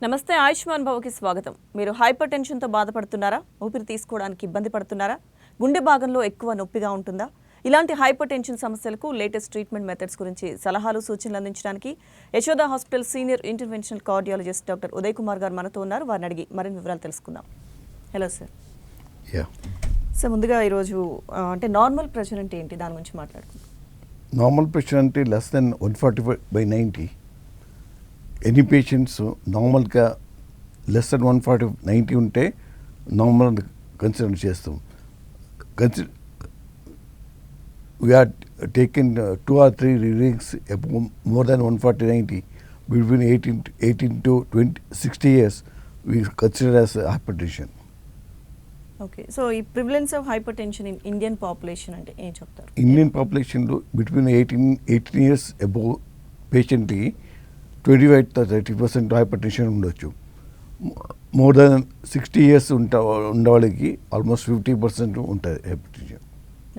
నమస్తే ఆయుష్మాన్ భవకి స్వాగతం. మీరు హైపర్ టెన్షన్తో బాధపడుతున్నారా? ఊపిరి తీసుకోవడానికి ఇబ్బంది పడుతున్నారా? గుండె భాగంలో ఎక్కువ నొప్పిగా ఉంటుందా? ఇలాంటి హైపర్ టెన్షన్ సమస్యలకు లేటెస్ట్ ట్రీట్మెంట్ మెథడ్స్ గురించి సలహాలు సూచనలు అందించడానికి Yashoda hospital senior interventional cardiologist doctor Uday Kumar గారు మనతో ఉన్నారు. వారిని అడిగి మరిన్ని వివరాలు తెలుసుకుందాం. Hello sir. సార్ ముందుగా ఈరోజు అంటే నార్మల్ ప్రెషర్ అంటే ఏంటి, దాని గురించి మాట్లాడుకుందాం. నార్మల్ ప్రెషర్ అంటే లెస్ దెన్ 145/90. ఎనీ పేషెంట్స్ నార్మల్గా లెస్ దెన్ 140/90 ఉంటే నార్మల్ కన్సిడర్ చేస్తాం. We are taken 2 or 3 readings more than 140/90 between 18 to 60 years we consider as hypertension. Okay, so ఈ prevalence of hypertension in Indian population అంటే ఏం చెప్తారు? Indian పాపులేషన్లో between 18 years above పేషెంట్కి 25 to 30% hypertension ఉండొచ్చు. More than 60 years ఉండేవాళ్ళకి almost 50% ఉంటుంది hyper tension.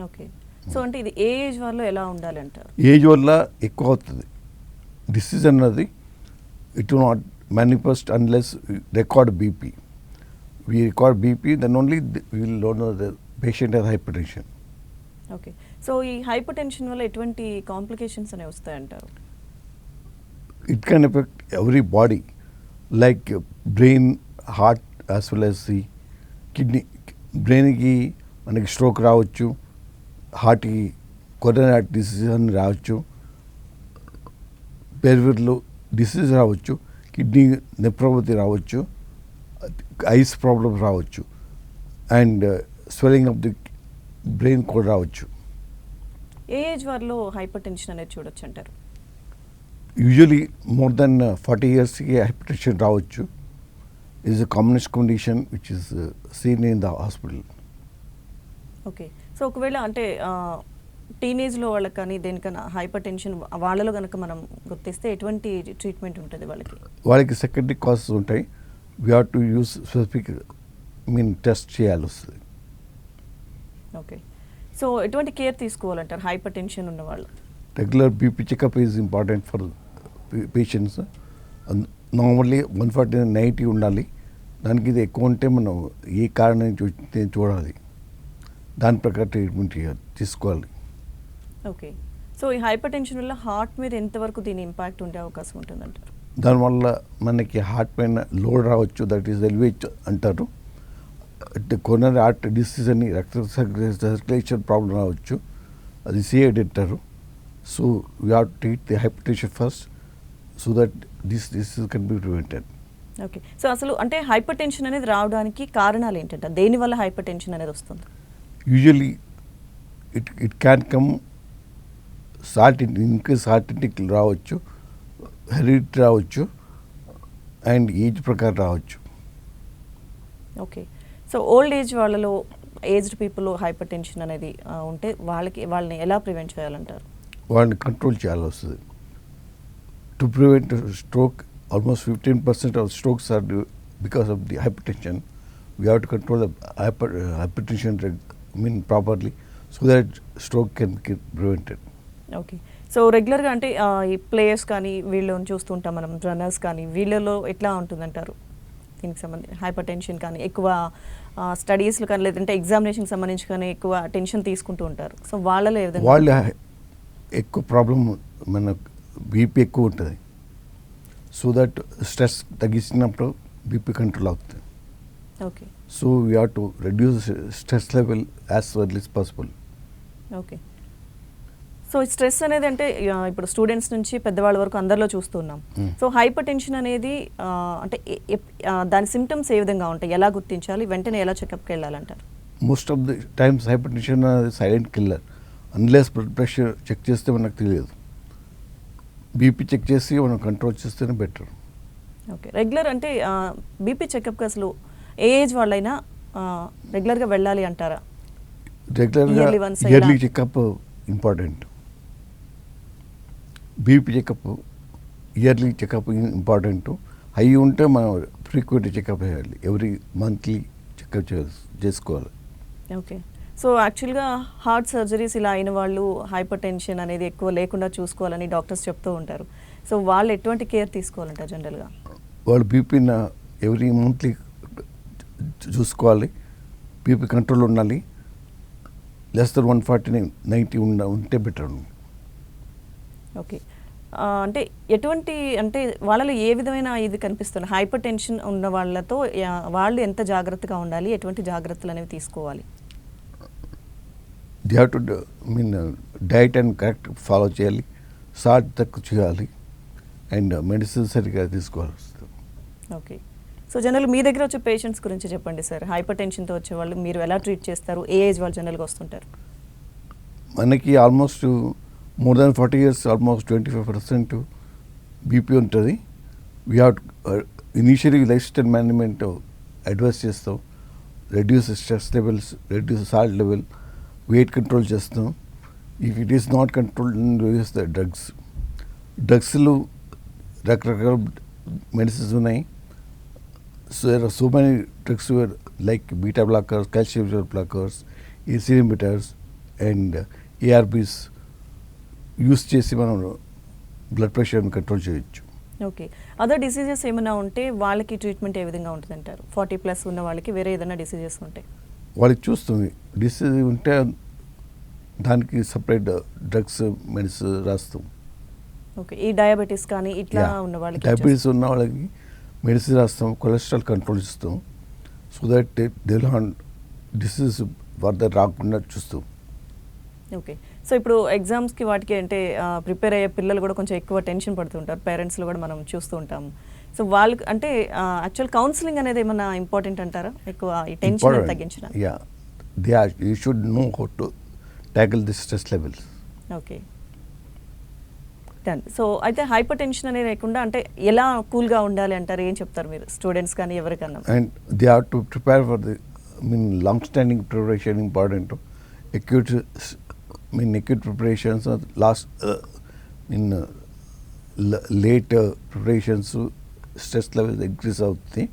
Okay, so అంటే ఇది ఏ ఏజ్ వాళ్ళు ఎలా ఉండాలి అంటారు? ఏజ్ వల్ల ఎక్కువ అవుతుంది డిసీజ్ అన్నది. It will not manifest unless record BP. We record BP, then only we will know the patient has hypertension. Okay, so ఈ హైపర్ టెన్షన్ వల్ల ఎటువంటి కాంప్లికేషన్స్ అనేవి వస్తాయంటారు? It can affect every body, like brain, heart, as well as the kidney. బ్రెయిన్కి మనకి stroke రావచ్చు, హార్ట్కి coronary heart disease అని రావచ్చు, పెరిఫెరల్ డిసీజ్ రావచ్చు, కిడ్నీ నెఫ్రోపతి రావచ్చు, ఐస్ ప్రాబ్లమ్ రావచ్చు, and swelling of the brain కూడా రావచ్చు. ఏ ఏజ్ వారిలో హైపర్ టెన్షన్ అనేది చూడొచ్చు అంటారు? యూజువలీ మోర్ దెన్ 40 yearsకి హైపర్ టెన్షన్ రావచ్చు. Is a commonest condition which is seen in the hospital. Okay, so ఒకవేళ అంటే టీనేజ్లో వాళ్ళకి కానీ దేనికన్నా హైపర్ టెన్షన్ వాళ్ళలో కనుక మనం గుర్తిస్తే ఎటువంటి ట్రీట్మెంట్ ఉంటుంది వాళ్ళకి? వాళ్ళకి సెకండరీ కాజెస్ ఉంటాయి. We have to use specific test చేయాల్సి వస్తుంది. ఓకే, సో ఎటువంటి కేర్ తీసుకోవాలంటారు హైపర్ టెన్షన్ ఉన్న వాళ్ళు? Regular BP checkup is important for patients. Normally 140/90 ఉండాలి. దానికి ఇది ఎక్కువ ఉంటే మనం ఏ కారణం చూడాలి, దాని ప్రకారం ట్రీట్మెంట్ తీసుకోవాలి. ఓకే, సో ఈ హైపర్ టెన్షన్ వల్ల హార్ట్ మీద ఎంతవరకు దీని ఇంపాక్ట్ ఉండే అవకాశం ఉంటుందంటారు? దానివల్ల మనకి హార్ట్ పైన లోడ్ రావచ్చు, దట్ ఈస్ ఎలివేట్ అంటారు. కొరోనరీ హార్ట్ డిసీజ్ అని రక్త సర్క్యులేషన్ ప్రాబ్లం రావచ్చు, అది సిఐడి అంటారు. So we have to treat the hyper tension first so that this disease can be prevented. Okay, so అసలు అంటే హైపర్ టెన్షన్ అనేది రావడానికి కారణాలు ఏంటంటే దేనివల్ల హైపర్ టెన్షన్ అనేది వస్తుంది? Usually it can come increase heart intake రావచ్చు, హెరిడిటీ రావచ్చు, అండ్ ఏజ్ ప్రకారం రావచ్చు. ఓకే, సో ఓల్డ్ ఏజ్ వాళ్ళలో ఏజ్డ్ పీపుల్ హైపర్ టెన్షన్ అనేది ఉంటే వాళ్ళని ఎలా ప్రివెంట్ చేయాలంటారు? వాళ్ళని కంట్రోల్ చేయాల్సి వస్తుంది. To prevent stroke, almost 15% of strokes are because of the hypertension. We have to control the hypertension properly so that stroke can be prevented. Okay, so రెగ్యులర్గా అంటే ఈ ప్లేయర్స్ కానీ వీళ్ళని చూస్తుంటాం మనం, రన్నర్స్ కానీ వీళ్ళలో ఎట్లా ఉంటుందంటారు దీనికి సంబంధించి హైపర్ టెన్షన్? కానీ ఎక్కువ స్టడీస్లో కానీ లేదంటే ఎగ్జామినేషన్కి సంబంధించి కానీ ఎక్కువ టెన్షన్ తీసుకుంటూ ఉంటారు. సో వాళ్ళలో ఏ విధంగా? వాళ్ళు ఎక్కువ ప్రాబ్లం మన బీపీ ఎక్కువ ఉంటుంది. సో దట్ స్ట్రెస్ తగ్గించినప్పుడు బీపీ కంట్రోల్ అవుతుంది. Okay, so we have to reduce stress level as early as possible. Okay, so ఈ స్ట్రెస్ అనేది అంటే ఇప్పుడు స్టూడెంట్స్ నుంచి పెద్దవాళ్ళ వరకు అందరిలో చూస్తున్నాం. సో హైపర్ టెన్షన్ అనేది అంటే దాని సిమ్టమ్స్ ఏ విధంగా ఉంటాయి, ఎలా గుర్తించాలి, వెంటనే ఎలా చెకప్కి వెళ్ళాలంటారు? Most of the times hypertension అనేది silent killer. Unless blood pressure check చేస్తే మనకు తెలియదు. బీపీ చెక్ చేసి మనం కంట్రోల్ చేస్తేనే బెటర్. ఓకే, రెగ్యులర్ అంటే బీపీ చెకప్కి అసలు ఏ ఏజ్ వాళ్ళైనా రెగ్యులర్గా వెళ్ళాలి అంటారా? రెగ్యులర్గా yearly checkup important. BP checkup yearly checkup important. High ఉంటే మనం ఫ్రీక్వెంట్ చెకప్ చేయాలి, ఎవ్రీ మంత్లీ చెకప్ చేసుకోవాలి. ఓకే, సో యాక్చువల్గా హార్ట్ సర్జరీస్ ఇలా అయిన వాళ్ళు హైపర్ టెన్షన్ అనేది ఎక్కువ లేకుండా చూసుకోవాలని డాక్టర్స్ చెప్తూ ఉంటారు. సో వాళ్ళు ఎటువంటి కేర్ తీసుకోవాలంటారు జనరల్గా? వాళ్ళు బీపీని ఎవ్రీ మంత్లీ చూసుకోవాలి. బీపీ కంట్రోల్ ఉండాలి. లెస్ దెన్ 140/90 ఉంటే బెటర్. ఓకే. అంటే ఎటువంటి అంటే వాళ్ళలో ఏ విధమైన ఇది కనిపిస్తుంది? హైపర్ టెన్షన్ ఉన్న వాళ్ళతో వాళ్ళు ఎంత జాగ్రత్తగా ఉండాలి? ఎటువంటి జాగ్రత్తలు అనేవి తీసుకోవాలి? They have to diet and correct follow చేయాలి. సాల్ట్ తక్కువ చేయాలి అండ్ మెడిసిన్ సరిగ్గా తీసుకోవాలి. ఓకే. సో జనరల్ మీ దగ్గర వచ్చే పేషెంట్స్ గురించి చెప్పండి సార్. హైపర్ టెన్షన్తో వచ్చే వాళ్ళు మీరు ఎలా ట్రీట్ చేస్తారు? ఏ ఏజ్ వాళ్ళు జనరల్గా వస్తుంటారు? మనకి almost more than 40 years almost 25% BP ఉంటుంది. We have initially lifestyle management advice చేస్తాం. Reduce stress levels, reduce salt level, weight control చేస్తాం. If it is not control use the డ్రగ్స్లు రకరకాల మెడిసిన్స్ ఉన్నాయి. So there are so many drugs were like beta blockers, calcium channel blockers, ACE inhibitors and ARBs use చేసి మనం blood ప్రెషర్ని control చేయొచ్చు. Okay. Other diseases ఏమైనా ఉంటే వాళ్ళకి treatment ఏ విధంగా ఉంటుంది అంటారు? 40+ ఉన్న వాళ్ళకి వేరే ఏదైనా డిసీజెస్ ఉంటాయి వాళ్ళకి చూస్తుంది. డిసీజ్ ఉంటే దానికి సపరేట్ డ్రగ్స్ మెడిసిన్ రాస్తాం. ఓకే. ఈ డయాబెటీస్ కానీ ఇట్లా ఉన్న వాళ్ళకి డయాబెటీస్ ఉన్న వాళ్ళకి మెడిసిన్ రాస్తాం. కొలెస్ట్రాల్ కంట్రోల్ ఇస్తాం. So that they disease further రాకుండా చూస్తాం. ఓకే. సో ఇప్పుడు ఎగ్జామ్స్కి వాటికి అంటే ప్రిపేర్ అయ్యే పిల్లలు కూడా కొంచెం ఎక్కువ టెన్షన్ పడుతుంటారు. పేరెంట్స్లో కూడా మనం చూస్తూ ఉంటాము. సో వాళ్ళకి అంటే యాక్చువల్ కౌన్సిలింగ్ అనేది ఏమన్నా ఇంపార్టెంట్ అంటారా? ఎక్కువ ఈ టెన్షన్ తగ్గించడం. You should know how to tackle the stress levels. Okay. Done. So అయితే హైపర్ టెన్షన్ అనేది లేకుండా అంటే ఎలా కూల్గా ఉండాలి అంటారు? ఏం చెప్తారు మీరు స్టూడెంట్స్ కానీ ఎవరికన్నా? And they have to prepare for the long standing preparation important. acute preparations late preparations stress levels increase అవుతుంది.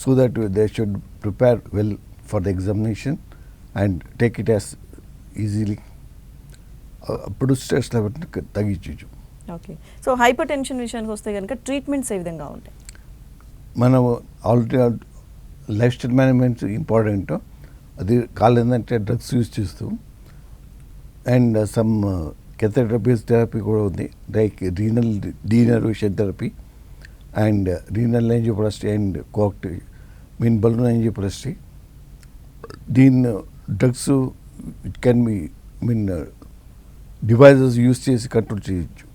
So that they should prepare well for the examination and take it as easily. అప్పుడు stress level తగ్గించు. Okay. So hypertension విషయానికి వస్తే కనుక treatments ఏ విధంగా ఉంటాయి? మనం already lifestyle management important. అది కాలేదంటే డ్రగ్స్ యూజ్ చేస్తూ అండ్ సమ్ కెథెటరపీస్ థెరపీ కూడా ఉంది. Like renal denervation therapy and renal angioplasty and balloon angioplasty. దీన్ని drugs it can be devices use చేసి కంట్రోల్ చేయొచ్చు.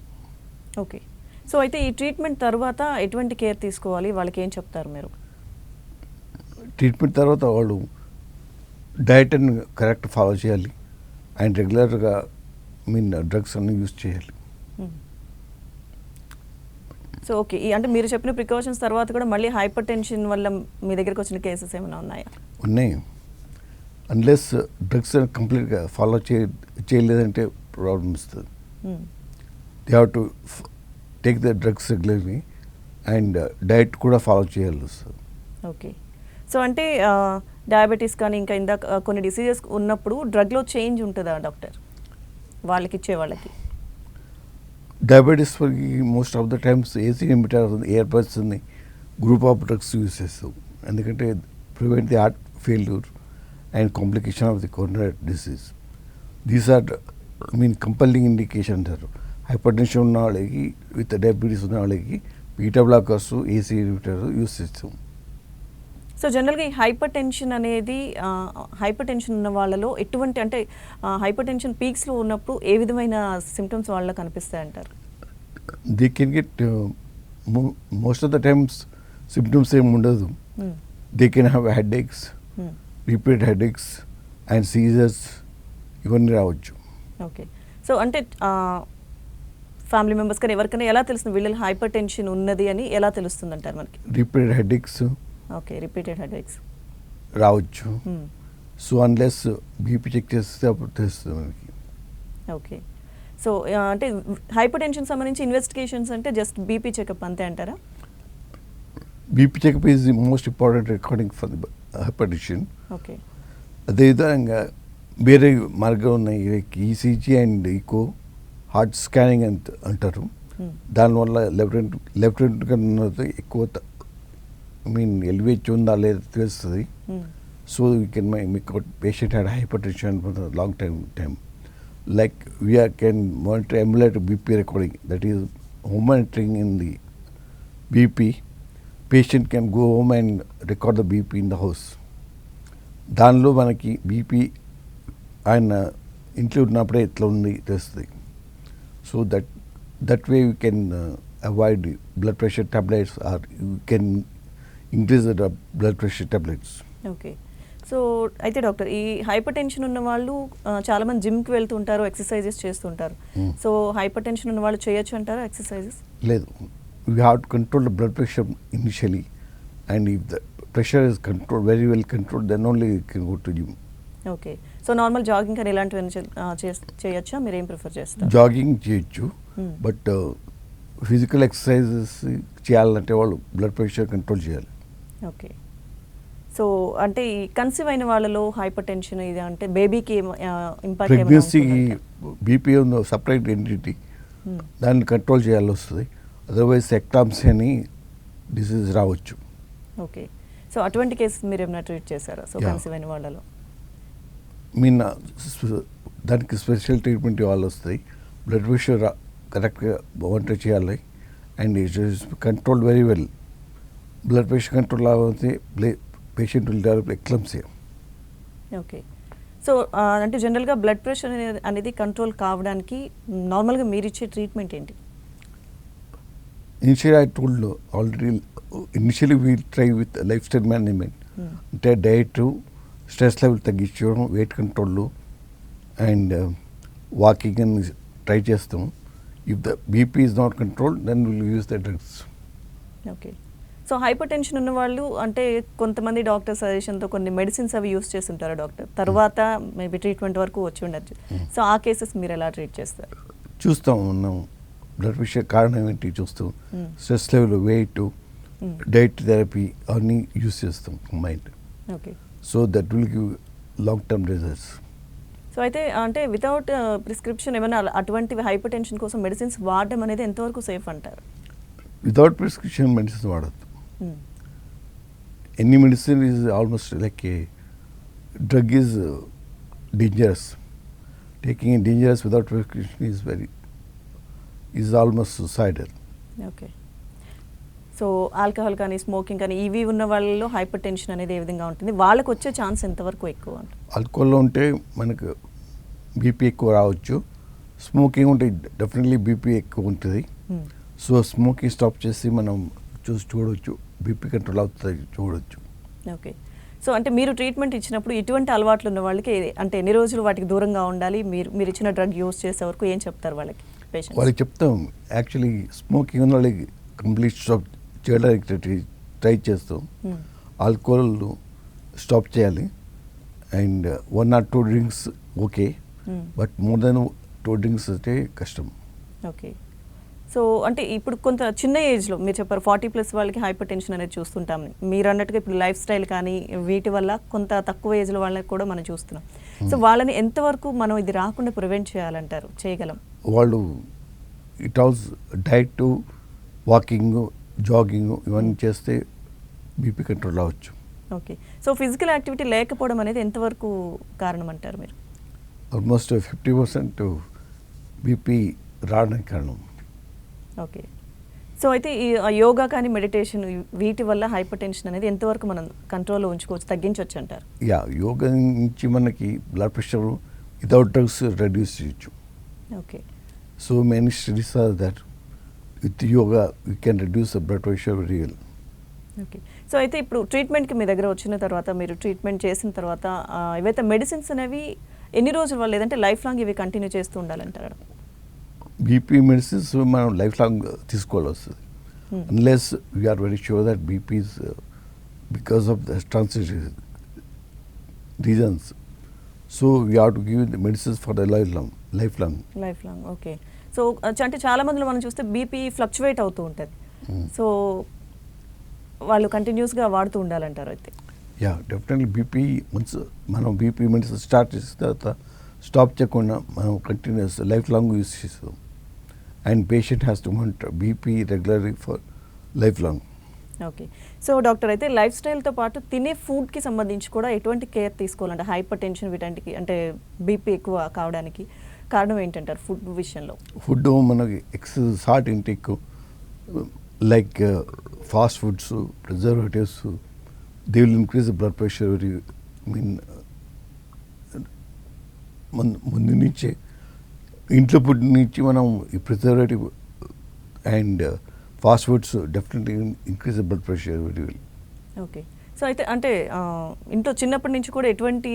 ఓకే. సో అయితే ఈ ట్రీట్మెంట్ తర్వాత ఎటువంటి కేర్ తీసుకోవాలి? వాళ్ళకి ఏం చెప్తారు మీరు? ట్రీట్మెంట్ తర్వాత వాళ్ళు డైట్ని కరెక్ట్ ఫాలో చేయాలి అండ్ రెగ్యులర్గా డ్రగ్స్ అన్ని యూజ్ చేయాలి. So okay. అంటే మీరు చెప్పిన ప్రికాషన్స్ తర్వాత కూడా మళ్ళీ హైపర్ టెన్షన్ వల్ల మీ దగ్గరకు వచ్చిన కేసెస్ ఏమైనా ఉన్నాయా? ఉన్నాయి. అన్లెస్ డ్రగ్స్ కంప్లీట్గా ఫాలో చేయలేదంటే ప్రాబ్లమ్ వస్తుంది. They have to take the drugs regularly and diet కూడా ఫాలో చేయాలి వస్తుంది. ఓకే. సో అంటే డయాబెటీస్ కానీ ఇంకా ఇందాక కొన్ని డిసీజెస్ ఉన్నప్పుడు డ్రగ్లో చేంజ్ ఉంటుందా డాక్టర్ వాళ్ళకి ఇచ్చే వాళ్ళకి? డయాబెటీస్ వరకు most of the times ACE inhibitor ARBs ఉంది గ్రూప్ ఆఫ్ డ్రగ్స్ యూజ్ చేస్తాం. ఎందుకంటే prevent the heart failure and complication of the coronary disease. These are compelling indication అంటారు. హైపర్ టెన్షన్ ఉన్న వాళ్ళకి విత్ డయాబెటీస్ ఉన్న వాళ్ళకి beta blockers ACE inhibitor use చేస్తాం. So జనరల్గా ఈ హైపర్ టెన్షన్ అనేది హైపర్ టెన్షన్ ఉన్న వాళ్ళలో ఎటువంటి అంటే హైపర్ టెన్షన్ పీక్స్లో ఉన్నప్పుడు ఏ విధమైన సిమ్టమ్స్ వాళ్ళలో కనిపిస్తాయి అంటారు? They can get most of the times symptoms ఏమి ఉండదు. They can have headaches, repeated headaches and seizures ఇవన్నీ రావచ్చు. ఓకే. సో అంటే ఫ్యామిలీ మెంబర్స్ కానీ ఎవరికైనా ఎలా తెలుస్తుంది వీళ్ళకి హైపర్ టెన్షన్ ఉన్నది అని ఎలా తెలుస్తుంది అంటారు మనకి? Repeated headaches. Okay. Repeated headaches రావచ్చు. సో అన్లెస్ బీపీ చెక్ చేస్తే అప్పుడు తెలుస్తుంది మనకి. ఓకే. సో అంటే హైపర్ టెన్షన్ సంబంధించి ఇన్వెస్టిగేషన్స్ అంటే జస్ట్ బీపీ చెకప్ అంతే అంటారా? BP checkup is the most important according for the hypertension. Okay. అదేవిధంగా వేరే మార్గం ఉన్నాయి. ECG and echo, heart scanning అంటారు. దానివల్ల లెఫ్ట్ వెంట్రికల్ ఎక్కువ ఎలివేట్ ఉందా లేదా తెలుస్తుంది. So we can make out patient had hyper tension for the long time. Like we can monitor emulate BP recording, that is home monitoring in the BP. Patient can go home and record the BP in the house. దానిలో మనకి BP ఆయన ఇంట్లో ఉన్నప్పుడే ఎట్లా ఉంది తెలుస్తుంది. So that way you can avoid blood pressure tablets or you can increase the blood pressure tablets. Okay. So అయితే doctor, ఈ హైపర్ టెన్షన్ ఉన్న వాళ్ళు చాలామంది జిమ్కి వెళ్తుంటారు, ఎక్సర్సైజెస్ చేస్తుంటారు. సో హైపర్ టెన్షన్ ఉన్న వాళ్ళు చేయొచ్చు అంటారా ఎక్సర్సైజెస్? లేదు, we have to control the blood pressure initially, and if the pressure is control very well control, then only you can go to gym. Okay. So normal jogging అని ఇలాంటివన్నీ చేయొచ్చా? మీరు ఏం ప్రిఫర్ చేస్తారు? జాగింగ్ చేయొచ్చు, but physical exercises చేయాలంటే వాళ్ళు blood pressure control చేయాలి. ఓకే. సో అంటే ఈ కన్సీవ్ అయిన వాళ్ళలో హైపర్ టెన్షన్ ఇది అంటే బేబీకి ఇంపాక్ట్ ప్రెగ్నెన్సీకి బీపీ ఉంది సపరేట్ ఎంటిటీ, దాన్ని కంట్రోల్ చేయాల్సి వస్తుంది. అదర్వైజ్ ఎక్టాంసీ అని డిసీజ్ రావచ్చు. ఓకే. సో అటువంటి కేసెస్ మీరు ఏమైనా ట్రీట్ చేశారా? సో కన్సీవ్ అయిన వాళ్ళలో దానికి స్పెషల్ ట్రీట్మెంట్ ఇవ్వాలి వస్తాయి. బ్లడ్ ప్రెషర్ కరెక్ట్గా మానిటర్ చేయాలి, and it is control very well. Blood pressure control అవుతే patient will develop eclampsia. Okay. So అంటే జనరల్గా బ్లడ్ ప్రెషర్ అనేది కంట్రోల్ కావడానికి నార్మల్గా మీరు ఇచ్చే ట్రీట్మెంట్ ఏంటి? Initial I told already, initially we try with lifestyle management, అంటే డైట్, స్ట్రెస్ లెవెల్ తగ్గించడం, వెయిట్ కంట్రోల్ అండ్ వాకింగ్ అని ట్రై చేస్తాం. If the BP is not control, then will use the drugs. Okay. So hypertension ఉన్న వాళ్ళు అంటే కొంతమంది doctor సజెషన్తో కొన్ని medicines అవి యూస్ చేస్తుంటారు డాక్టర్, తర్వాత మేబీ ట్రీట్మెంట్ వరకు వచ్చి ఉండొచ్చు. సో ఆ కేసెస్ మీరు ఎలా ట్రీట్ చేస్తారు? చూస్తాం, మనం బ్లడ్ ప్రెషర్ కారణం ఏంటి చూస్తాం, stress level, weight, diet therapy అన్నీ యూస్ చేస్తాం mind. Okay. So that will give long term results. So అయితే అంటే వితౌట్ ప్రిస్క్రిప్షన్ ఏమైనా అటువంటి హైపర్ టెన్షన్ కోసం మెడిసిన్స్ వాడడం అనేది ఎంతవరకు సేఫ్ అంటారు? వితౌట్ ప్రిస్క్రిప్షన్ మెడిసిన్స్ వాడద్దు. Any medicine is almost like a drug is dangerous. Taking it dangerous without prescription is almost suicidal. Okay. So alcohol కానీ స్మోకింగ్ కానీ ఇవి ఉన్న వాళ్ళలో హైపర్ టెన్షన్ అనేది ఏ విధంగా ఉంటుంది? వాళ్ళకు వచ్చే ఛాన్స్ ఎంతవరకు ఎక్కువ? ఆల్కహాల్లో ఉంటే మనకు బీపీ ఎక్కువ రావచ్చు, స్మోకింగ్ ఉంటే డెఫినెట్లీ బీపీ ఎక్కువ ఉంటుంది. సో స్మోకింగ్ స్టాప్ చేసి మనం చూడవచ్చు, బీపీ కంట్రోల్ అవుతుంది చూడవచ్చు. ఓకే. సో అంటే మీరు ట్రీట్మెంట్ ఇచ్చినప్పుడు ఇటువంటి అలవాట్లు ఉన్న వాళ్ళకి అంటే ఎన్ని రోజులు వాటికి దూరంగా ఉండాలి? మీరు ఇచ్చిన డ్రగ్ యూస్ చేసే వరకు ఏం చెప్తారు వాళ్ళకి పేషెంట్స్? వాళ్ళకి చెప్తాం, యాక్చువల్లీ స్మోకింగ్ ఉన్న వాళ్ళకి కంప్లీట్ స్టాప్ చేయడానికి ట్రై చేస్తాం. ఆల్కహాల్ స్టాప్ చేయాలి, and 1 or 2 drinks okay, but more than 2 drinks అయితే కష్టం. ఓకే. సో అంటే ఇప్పుడు కొంత చిన్న ఏజ్లో మీరు చెప్పారు 40+ వాళ్ళకి హైపర్ టెన్షన్ అనేది చూస్తుంటాం. మీరు అన్నట్టుగా ఇప్పుడు లైఫ్ స్టైల్ కానీ వీటి వల్ల కొంత తక్కువ ఏజ్లో వాళ్ళకి కూడా మనం చూస్తున్నాం. సో వాళ్ళని ఎంతవరకు మనం ఇది రాకుండా ప్రివెంట్ చేయాలంటారు, చేయగలం? వాళ్ళు it also diet, walking, jogging ఇవన్నీ చేస్తే బీపీ కంట్రోల్ అవ్వచ్చు. ఓకే. సో ఫిజికల్ యాక్టివిటీ లేకపోవడం అనేది ఎంతవరకు కారణం అంటారు మీరు? ఆల్మోస్ట్ 50% బీపీ రావడానికి కారణం. ఓకే. సో అయితే ఈ యోగా కానీ మెడిటేషన్ వీటి వల్ల హైపర్ టెన్షన్ అనేది ఎంతవరకు మనం కంట్రోల్లో ఉంచుకోవచ్చు, తగ్గించవచ్చు అంటారు? యా, యోగా నుంచి మనకి blood pressure without drugs reduce చేయొచ్చు. Okay. So many studies are that with yoga you can reduce the blood pressure very well. Okay. So అయితే ఇప్పుడు ట్రీట్మెంట్కి మీ దగ్గర వచ్చిన తర్వాత, మీరు ట్రీట్మెంట్ చేసిన తర్వాత ఇవైతే మెడిసిన్స్ అనేవి ఎన్ని రోజుల వల్ల, లేదంటే లైఫ్ లాంగ్ ఇవి కంటిన్యూ చేస్తూ ఉండాలంటారు? బీపీ మెడిసిన్స్ మనం లైఫ్ లాంగ్ తీసుకోవాలి వస్తుంది, unless we are very sure that BP is because of the transition reasons. So we have to give the medicines for the lifelong. Okay. So అంటే చాలా మందిలో మనం చూస్తే బీపీ ఫ్లక్చువేట్ అవుతూ ఉంటుంది. సో వాళ్ళు కంటిన్యూస్గా వాడుతూ ఉండాలంటారు అయితే? యా, డెఫినెట్లీ బీపీ వన్స్ మనం బీపీ మెడిసిన్ స్టార్ట్ చేసిన తర్వాత స్టాప్ చేయకుండా మనం కంటిన్యూస్ లైఫ్ లాంగ్ యూస్ చేస్తాం, and patient has to monitor BP regularly for life long. Okay. So doctor అయితే లైఫ్ స్టైల్తో పాటు తినే ఫుడ్కి సంబంధించి కూడా ఎటువంటి కేర్ తీసుకోవాలంటే హైపర్ టెన్షన్ వీటంటికి అంటే బీపీ ఎక్కువ కావడానికి కారణం ఏంటంటారు ఫుడ్ విషయంలో? ఫుడ్ మనకి salt intake like fast foods, preservatives, they will increase blood pressure very mean ముందు నుంచే ఇంట్లో ఫుడ్ నుంచి మనం ఈ preservative and fast foods definitely increase blood pressure very well. Okay. So అయితే అంటే ఇంట్లో చిన్నప్పటి నుంచి కూడా ఎటువంటి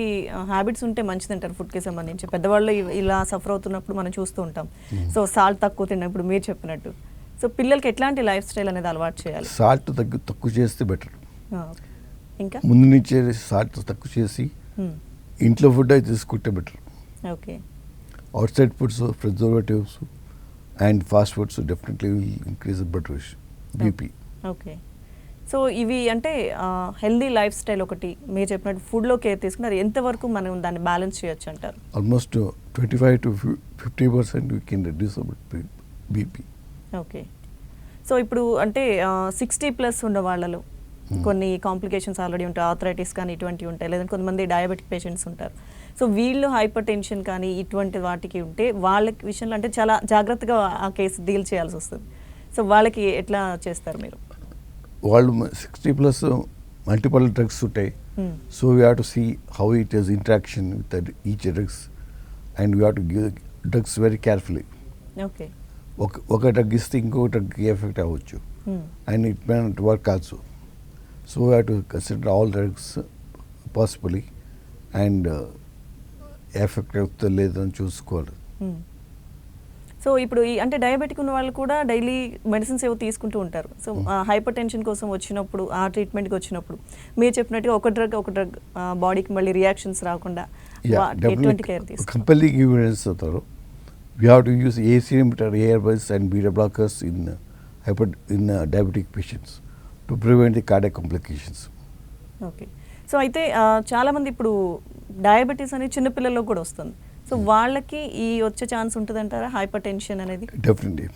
హ్యాబిట్స్ ఉంటే మంచిది అంటారు ఫుడ్కి సంబంధించి? పెద్దవాళ్ళు ఇలా సఫర్ అవుతున్నప్పుడు మనం చూస్తూ ఉంటాం. సో సాల్ట్ తక్కువ తిన్నప్పుడు మీరు చెప్పినట్టు, సో పిల్లలకి ఎట్లాంటి లైఫ్ స్టైల్ అనేది అలవాటు చేయాలి? సాల్ట్ తక్కువ చేస్తే బెటర్. ఇంకా ముందు నుంచే సాల్ట్ తక్కువ చేసి ఇంట్లో ఫుడ్ అయితే తీసుకుంటే better. Okay. Out side foods, preservatives and fast foods definitely will increase blood pressure, BP. Okay. So ఇవి అంటే హెల్దీ లైఫ్ స్టైల్ ఒకటి మీరు చెప్పినట్టు ఫుడ్లో కేర్ తీసుకుని అది ఎంతవరకు మనం దాన్ని బ్యాలెన్స్ చేయొచ్చు అంటారు? Almost 25 to 50% we can reduce BP. Okay. So ఇప్పుడు అంటే 60+ ఉన్న వాళ్ళలో కొన్ని కాంప్లికేషన్స్ ఆల్రెడీ ఉంటాయి, ఆర్థరైటిస్ కానీ ఇటువంటివి ఉంటాయి, లేదంటే కొంతమంది డయాబెటిక్ పేషెంట్స్ ఉంటారు. సో వీళ్ళు హైపర్ టెన్షన్ కానీ ఇటువంటి వాటికి ఉంటే వాళ్ళకి విషయంలో అంటే చాలా జాగ్రత్తగా ఆ కేసు డీల్ చేయాల్సి వస్తుంది. సో వాళ్ళకి ఎట్లా చేస్తారు మీరు? వాళ్ళు 60+ మల్టిపల్ డ్రగ్స్ ఉంటాయి. So we have to see how it is interaction with each drugs and we have to give drugs very carefully. Okay. ఒక డ్రగ్ ఇస్తే ఇంకో డ్రగ్కి ఎఫెక్ట్ అవ్వచ్చు and it may not work also. So we have to consider all drugs possibly and effect అవుతుందో లేదో అని చూసుకోవాలి. So ఇప్పుడు ఈ అంటే డయాబెటిక్ ఉన్న వాళ్ళు కూడా డైలీ మెడిసిన్స్ ఏవో తీసుకుంటూ ఉంటారు. సో హైపర్ టెన్షన్ కోసం వచ్చినప్పుడు ఆ ట్రీట్మెంట్కి వచ్చినప్పుడు మీరు చెప్పినట్టుగా ఒక డ్రగ్ బాడీకి మళ్ళీ రియాక్షన్స్ రాకుండా ఎటువంటి కేర్ తీసుకుంటారు? కంపల్సరీ ఎవిడెన్స్ అవుతారు. We have to use ACE inhibitor, ARBs and beta blockers in diabetic patients to prevent the cardiac complications. Okay. So అయితే చాలామంది ఇప్పుడు డయాబెటీస్ అనేది చిన్నపిల్లల్లో కూడా వస్తుంది. సో వాళ్ళకి ఈ వచ్చే ఛాన్స్ ఉంటుంది అంటారా హైపర్ టెన్షన్ అనేది? డెఫినెట్లీ,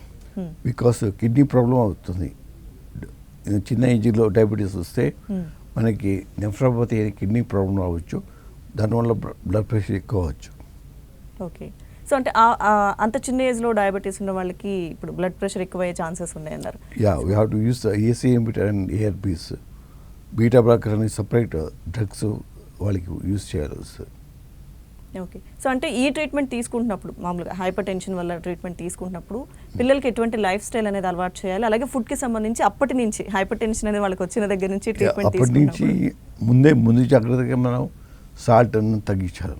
బికాస్ కిడ్నీ ప్రాబ్లం అవుతుంది. చిన్న ఏజ్లో డయాబెటీస్ వస్తే మనకి నెఫ్రోపతి కిడ్నీ ప్రాబ్లం అవ్వచ్చు, దానివల్ల బ్లడ్ ప్రెషర్ ఎక్కువ అవ్వచ్చు. ఓకే. సో అంటే అంత చిన్న ఏజ్లో డయాబెటీస్ ఉన్న వాళ్ళకి ఇప్పుడు బ్లడ్ ప్రెషర్ ఎక్కువ అయ్యే ఛాన్సెస్ ఉన్నాయన్నారు. Yeah, we have to use ACE inhibitor and ARBs, beta blocker అని సపరేట్ డ్రగ్స్ వాళ్ళకి యూస్ చేయాలి వస్తుంది. ఓకే. సో అంటే ఈ ట్రీట్మెంట్ తీసుకుంటున్నప్పుడు మామూలుగా హైపర్ టెన్షన్ వల్ల ట్రీట్మెంట్ తీసుకుంటున్నప్పుడు పిల్లలకి ఎటువంటి లైఫ్ స్టైల్ అనేది అలవాటు చేయాలి? అలాగే ఫుడ్కి సంబంధించి అప్పటి నుంచి హైపర్ టెన్షన్ అనేది వాళ్ళకి వచ్చిన దగ్గర నుంచి ట్రీట్మెంట్ అప్పటి నుంచి ముందు జాగ్రత్తగా మనం సాల్ట్ అನ್ನು తగ్గించాలి,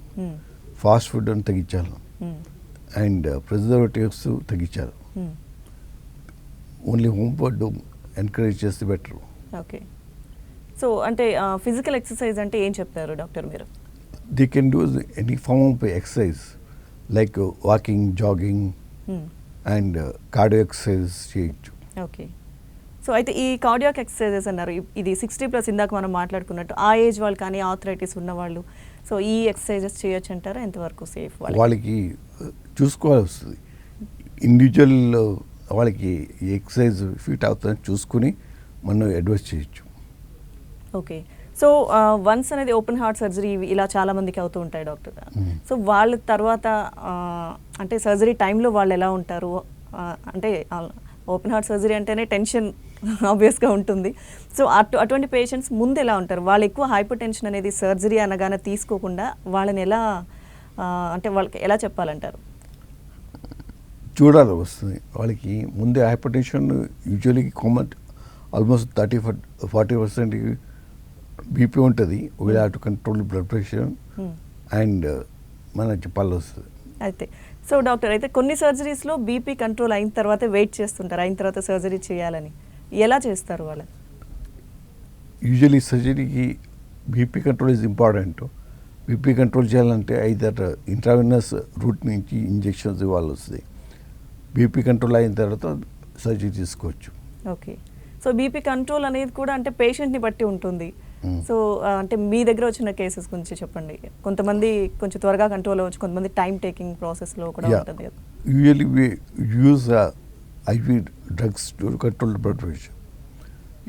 ఫాస్ట్ ఫుడ్ అని తగ్గించాలి అండ్ ప్రిజర్వేటివ్స్ తగ్గించాలి. ఓన్లీ హోమ్ ఫుడ్ ఎంకరేజ్ చేస్తే బెటర్. ఓకే. సో అంటే ఫిజికల్ ఎక్సర్సైజ్ అంటే ఏం చెప్తారు డాక్టర్ మీరు? They can do any form of exercise like walking, jogging and cardio exercise చేయొచ్చు. ఓకే. సో అయితే ఈ కార్డియాక్ ఎక్సర్సైజెస్ అన్నారు, ఇది 60+ ఇందాక మనం మాట్లాడుకున్నట్టు ఆ ఏజ్ వాళ్ళు కానీ ఆర్థరైటిస్ ఉన్న వాళ్ళు సో ఈ ఎక్సర్సైజెస్ చేయొచ్చు అంటారా? ఎంతవరకు సేఫ్? వాళ్ళకి చూసుకోవాల్సి వస్తుంది. ఇండివిజువల్ వాళ్ళకి ఎక్సర్సైజ్ ఫిట్ అవుతుందని చూసుకుని మనం అడ్వైస్ చేయొచ్చు. ఓకే. సో వన్స్ అనేది ఓపెన్ హార్ట్ సర్జరీ ఇలా చాలా మందికి అవుతూ ఉంటాయి డాక్టర్. సో వాళ్ళ తర్వాత అంటే సర్జరీ టైంలో వాళ్ళు ఎలా ఉంటారు? అంటే ఓపెన్ హార్ట్ సర్జరీ అంటేనే టెన్షన్ ఆబ్వియస్గా ఉంటుంది. సో అటువంటి పేషెంట్స్ ముందు ఎలా ఉంటారు? వాళ్ళు ఎక్కువ హైపర్ టెన్షన్ అనేది సర్జరీ అనగానే తీసుకోకుండా వాళ్ళని ఎలా అంటే వాళ్ళకి ఎలా చెప్పాలంటారు? చూడాలి వస్తుంది వాళ్ళకి ముందే. Hypertension usually common almost 30-40% BP ఉంటుంది. We have to control blood pressure and మన చెప్పాలి వస్తుంది. అయితే సో డాక్టర్ అయితే కొన్ని సర్జరీస్లో బీపీ కంట్రోల్ అయిన తర్వాత వెయిట్ చేస్తుంటారు, అయిన తర్వాత సర్జరీ చేయాలని. ఎలా చేస్తారు వాళ్ళు? యూజువల్లీ సర్జరీకి BP control is important. BP control చేయాలంటే ఐదర్ ఇంట్రావెనస్ రూట్ నుంచి ఇంజెక్షన్స్ ఇవ్వాలి వస్తుంది. బీపీ కంట్రోల్ అయిన తర్వాత సర్జరీ తీసుకోవచ్చు. ఓకే. సో బీపీ కంట్రోల్ అనేది కూడా అంటే పేషెంట్ని బట్టి ఉంటుంది. సో అంటే మీ దగ్గర వచ్చిన కేసెస్ గురించి చెప్పండి. కొంతమంది కొంచెం త్వరగా కంట్రోల్ అవ్వచ్చు, కొంతమంది టైం టేకింగ్ ప్రాసెస్లో కూడా ఉంటుంది కదా. Usually we use IV drugs to control the blood pressure.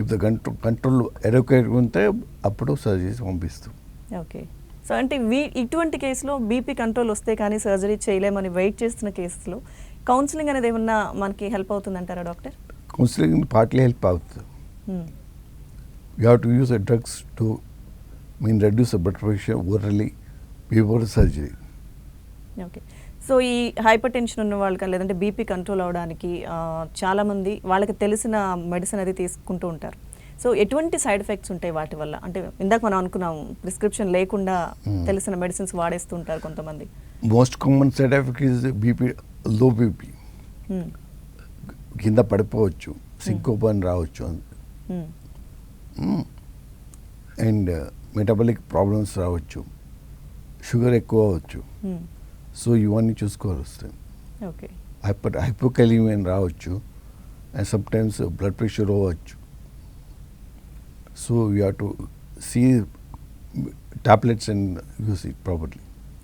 If the control adequate ఉంటే అప్పుడు సర్జరీస్ పంపిస్తాం. ఓకే. సో అంటే ఇటువంటి కేసులో బీపీ కంట్రోల్ వస్తే కానీ సర్జరీ చేయలేమని వెయిట్ చేస్తున్న కేసులో కౌన్సిలింగ్ అనేది ఏమన్నా మనకి హెల్ప్ అవుతుందంటారా డాక్టర్? కౌన్సిలింగ్ పార్ట్లీ హెల్ప్ అవుతుంది. You have to use drugs to reduce the blood pressure orally before surgery. Okay. So ఈ హైపర్ టెన్షన్ ఉన్న వాళ్ళకి లేదంటే బీపీ కంట్రోల్ అవడానికి చాలామంది వాళ్ళకి తెలిసిన మెడిసిన్ అది తీసుకుంటూ ఉంటారు. సో ఎటువంటి సైడ్ ఎఫెక్ట్స్ ఉంటాయి వాటి వల్ల? అంటే ఇందాక మనం అనుకున్నాం ప్రిస్క్రిప్షన్ లేకుండా తెలిసిన మెడిసిన్స్ వాడేస్తూ ఉంటారు కొంతమంది. Most common side effect is BP, low BP, కింద పడిపోవచ్చు, సింకోపన్ రావచ్చు, అండ్ మెటబాలిక్ ప్రాబ్లమ్స్ రావచ్చు, షుగర్ ఎక్కువ అవ్వచ్చు. సో ఇవన్నీ చూసుకోవాలి వస్తాయి. ఓకే. హైపోకాలిమియా రావచ్చు, అండ్ సమ్టైమ్స్ బ్లడ్ ప్రెషర్ అవ్వచ్చు. So you have to see tablets and use it properly.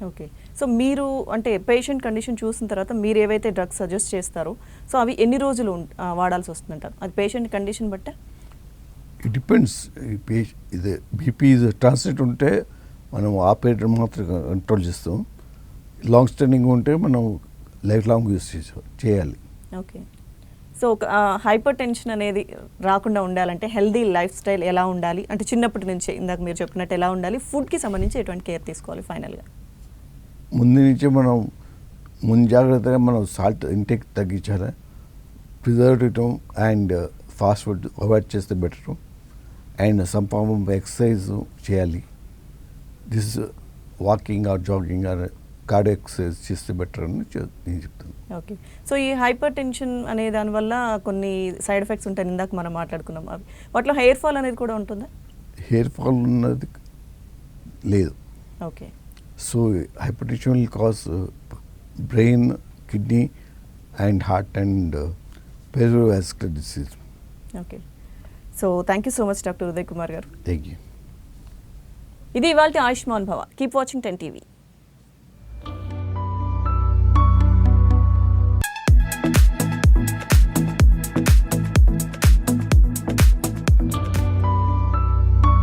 Okay. So మీరు అంటే పేషెంట్ కండిషన్ చూసిన తర్వాత మీరు ఏవైతే డ్రగ్స్ సజెస్ట్ చేస్తారో సో అవి ఎన్ని రోజులు వాడాల్సి వస్తుందంటారు? అది పేషెంట్ కండిషన్ బట్టే? It depends. ఇది బీపీ ట్రాన్సిట్ ఉంటే మనం ఆ పీరియడ్ మాత్రం కంట్రోల్ చేస్తాం. లాంగ్ స్టాండింగ్ ఉంటే మనం లైఫ్ లాంగ్ యూస్ చేయాలి. ఓకే. సో హైపర్ టెన్షన్ అనేది రాకుండా ఉండాలంటే హెల్దీ లైఫ్ స్టైల్ ఎలా ఉండాలి అంటే చిన్నప్పటి నుంచే ఇందాక మీరు చెప్పినట్టు ఎలా ఉండాలి, ఫుడ్కి సంబంధించి ఎటువంటి కేర్ తీసుకోవాలి ఫైనల్గా? ముందు నుంచే మనం జాగ్రత్తగా మనం సాల్ట్ ఇంటేక్ తగ్గించాలి, preservative and fast food avoid చేస్తే better, and some form of exercise చేయాలి. This walking or jogging or cardio exercise చేస్తే బెటర్ అని నేను చెప్తాను. ఓకే. సో ఈ హైపర్ టెన్షన్ అనే దానివల్ల కొన్ని సైడ్ ఎఫెక్ట్స్ ఉంటాయి, ఇందాక మనం మాట్లాడుకున్నాం. అవి వాటిలో హెయిర్ ఫాల్ అనేది కూడా ఉంటుందా? హెయిర్ ఫాల్ ఉన్నది లేదు. Okay. So hypertension will cause brain, kidney and heart and perivascular disease. Okay. So thank you so much doctor Uday Kumar గారు. Thank you. ఇది ఇవాల్టి Ayushman Bhava. Keep watching 10 TV.